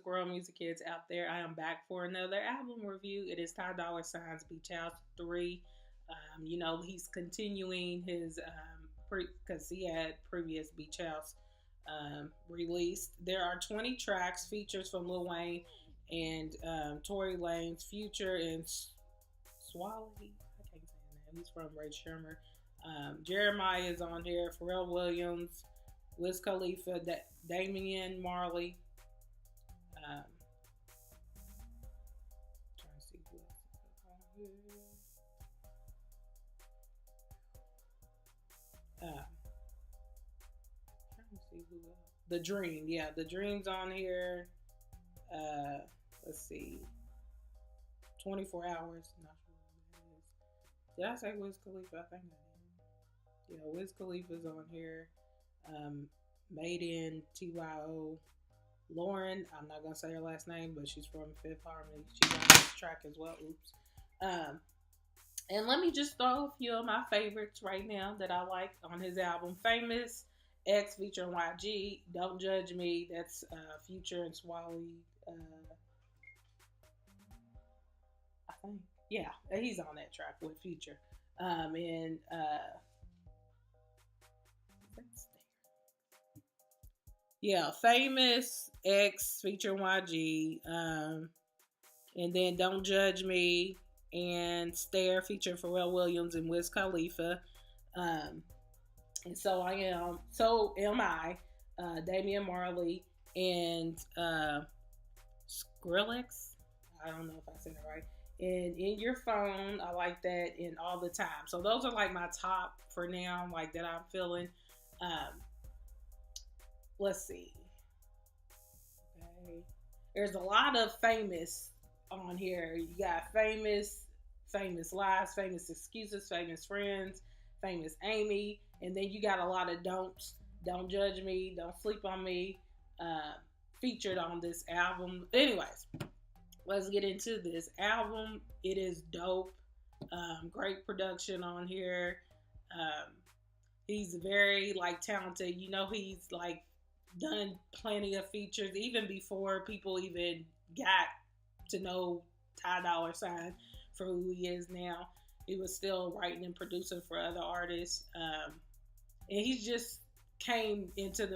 world, music kids out there. I am back for another album review. It is Ty Dolla Sign's Beach House 3. He's continuing his, because he had previous Beach House released. There are 20 tracks, features from Lil Wayne and Tory Lanez, Future, and Swally. I can't say his name. He's from Ray Shermer. Jeremiah is on here, Pharrell Williams, Wiz Khalifa, Damian Marley. Um, Trying to see who else is on here. Trying to see who else. The Dream, yeah, the Dream's on here. Let's see, 24 hours. Not sure what it is. Did I say Wiz Khalifa? I think I did. Yeah, Wiz Khalifa's on here. Made in TYO. Lauren, I'm not gonna say her last name, but she's from Fifth Harmony. She's on this track as well. Oops. And let me just throw a few of my favorites right now that I like on his album. Famous, X featuring YG. Don't Judge Me. That's Future and Swally. I think. Yeah, he's on that track with Future. And yeah, Famous, X featuring YG, and then Don't Judge Me and Stare featuring Pharrell Williams and Wiz Khalifa. And so am I, Damian Marley and Skrillex. I don't know if I said it right. And In Your Phone, I like that, and All the Time. So those are like my top for now, like that I'm feeling. Let's see. Okay. There's a lot of Famous on here. You got Famous, Famous Lies, Famous Excuses, Famous Friends, Famous Amy, and then you got a lot of Don'ts. Don't Judge Me, Don't Sleep on Me, featured on this album. Anyways, let's get into this album. It is dope. Great production on here. He's very like talented. He's like done plenty of features even before people even got to know Ty Dolla $ign for who he is now. He was still writing and producing for other artists, and he just came into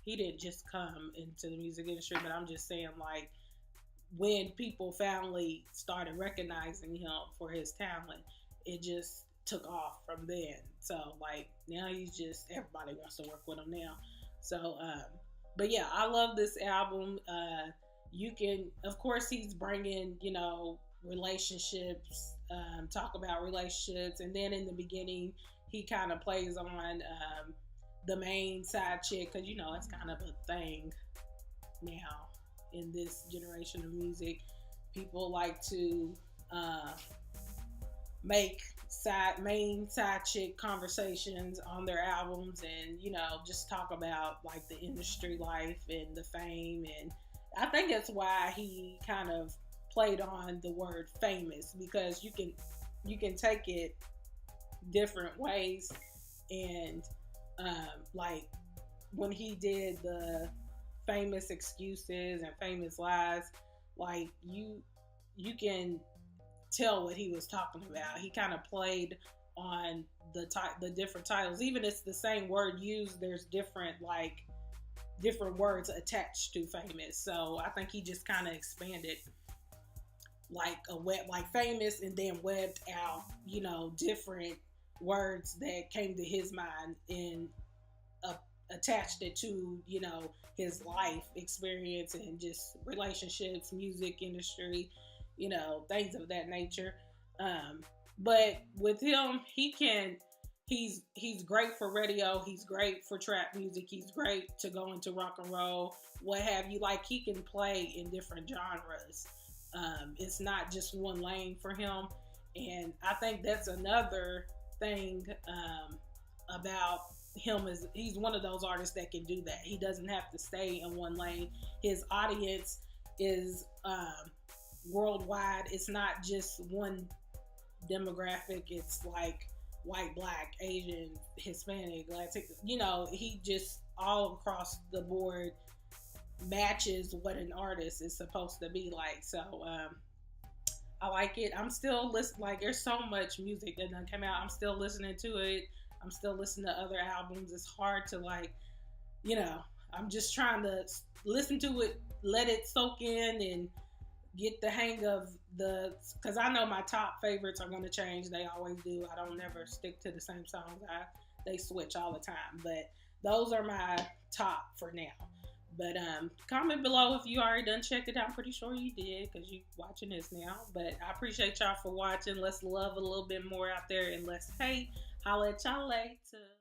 he didn't just come into the music industry, but I'm just saying, like, when people finally started recognizing him for his talent, it just took off from then. So, like, now everybody wants to work with him now. So, but yeah, I love this album. Of course, he's bringing, relationships, talk about relationships. And then in the beginning, he kind of plays on the main side chick, because, it's kind of a thing now in this generation of music. People like to make main side chick conversations on their albums, and just talk about like the industry life and the fame. And I think that's why he kind of played on the word famous, because you can take it different ways. And like when he did the Famous Excuses and Famous Lies, like you can tell what he was talking about. He kind of played on the different titles. Even if it's the same word used, there's different words attached to famous. So I think he just kind of expanded like famous, and then webbed out, different words that came to his mind, and attached it to, his life experience and just relationships, music industry, things of that nature. But with him, he's great for radio. He's great for trap music. He's great to go into rock and roll, what have you. Like, he can play in different genres. It's not just one lane for him. And I think that's another thing about him, is he's one of those artists that can do that. He doesn't have to stay in one lane. His audience is worldwide. It's not just one demographic. It's like white, black, Asian, Hispanic, Latin, he just all across the board matches what an artist is supposed to be like. So I like it. I'm still listening. Like, there's so much music that done come out. I'm still listening to it. I'm still listening to other albums. It's hard to, like, you know. I'm just trying to listen to it, let it soak in, and get the hang of the. Because I know my top favorites are going to change. They always do. I don't never stick to the same songs. They switch all the time. But those are my top for now. But comment below if you already done checked it out. I'm pretty sure you did because you watching this now. But I appreciate y'all for watching. Let's love a little bit more out there and let's hate. Holla at y'all later.